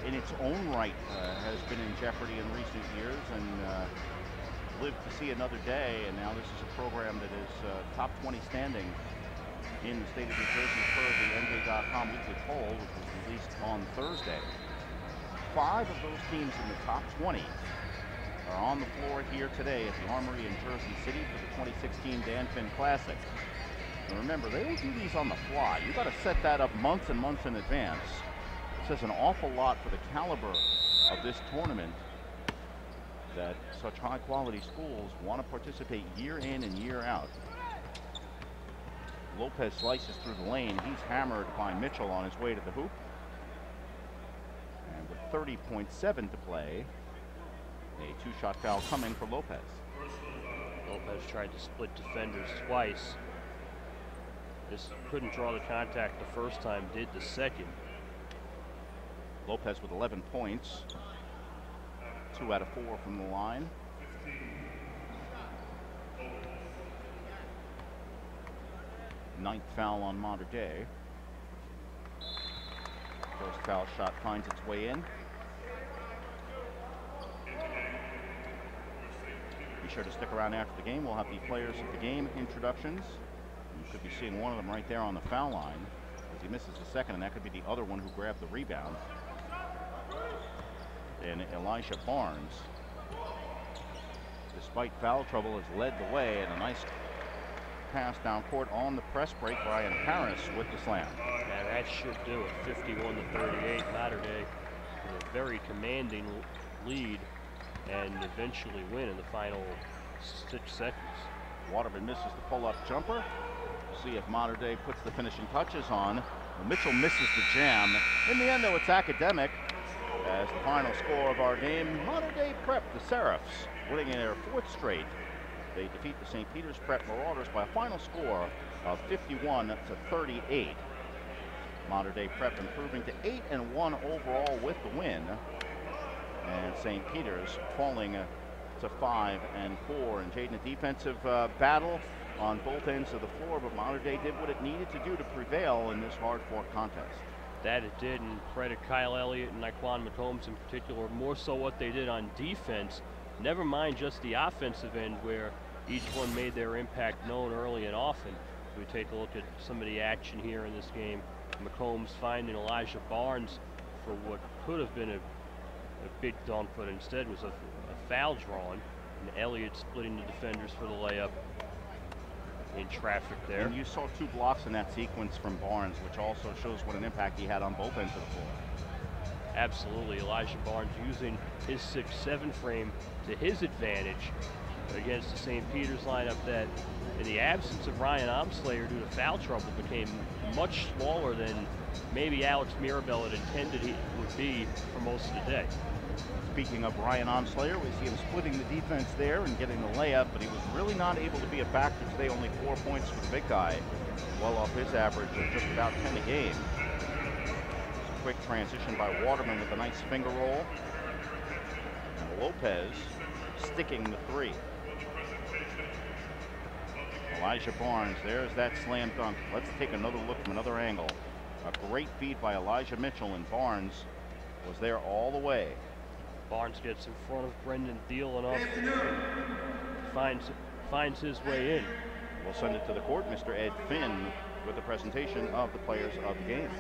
in its own right has been in jeopardy in recent years and lived to see another day. And now this is a program that is top 20 standing in the state of New Jersey per the NJ.com weekly poll, which was released on Thursday. 5 of those teams in the top 20 are on the floor here today at the Armory in Jersey City for the 2016 Dan Finn Classic. And remember, they don't do these on the fly. You got to set that up months and months in advance. It says an awful lot for the caliber of this tournament that such high quality schools want to participate year in and year out. Lopez slices through the lane. He's hammered by Mitchell on his way to the hoop. And with 30.7 to play, a 2-shot foul coming for Lopez. Lopez tried to split defenders twice. This couldn't draw the contact the first time, did the second. Lopez with 11 points. 2 out of 4 from the line. Ninth foul on Mater Dei. First foul shot finds its way in. Be sure to stick around after the game. We'll have the players of the game introductions. You could be seeing one of them right there on the foul line as he misses the second, and that could be the other one who grabbed the rebound. And Elijah Barnes, despite foul trouble, has led the way, and a nice pass down court on the press break. Brian Harris with the slam. Yeah, that should do it. 51-38. Mater Dei with a very commanding lead and eventually win in the final 6 seconds. Waterman misses the pull-up jumper. We'll see if Mater Dei puts the finishing touches on. Well, Mitchell misses the jam. In the end, though, it's academic. As the final score of our game, Mater Dei Prep, the Seraphs, winning in their 4th straight. They defeat the St. Peter's Prep Marauders by a final score of 51-38. Mater Dei Prep improving to 8-1 overall with the win. And St. Peter's falling to 5-4. And Jaden, a defensive battle on both ends of the floor, but Mater Dei did what it needed to do to prevail in this hard-fought contest. That it did, and credit Kyle Elliott and Naquan McCombs in particular, more so what they did on defense. Never mind just the offensive end where each one made their impact known early and often. If we take a look at some of the action here in this game, McCombs finding Elijah Barnes for what could have been a big dunk, but instead was a foul drawn, and Elliott splitting the defenders for the layup in traffic there. And you saw 2 blocks in that sequence from Barnes, which also shows what an impact he had on both ends of the floor. Absolutely. Elijah Barnes using his 6'7" frame to his advantage against the St. Peter's lineup that, in the absence of Ryan Omslayer due to foul trouble, became much smaller than maybe Alex Mirabel had intended he would be for most of the day. Speaking of Ryan Omslayer, we see him splitting the defense there and getting the layup, but he was really not able to be a factor today. Only 4 points for the big guy, well off his average of just about 10 a game. Quick transition by Waterman with a nice finger roll. And Lopez sticking the 3. Elijah Barnes, there's that slam dunk. Let's take another look from another angle. A great feed by Elijah Mitchell, and Barnes was there all the way. Barnes gets in front of Brendan Thiel enough, finds his way in. We'll send it to the court. Mr. Ed Finn with the presentation of the players of the game.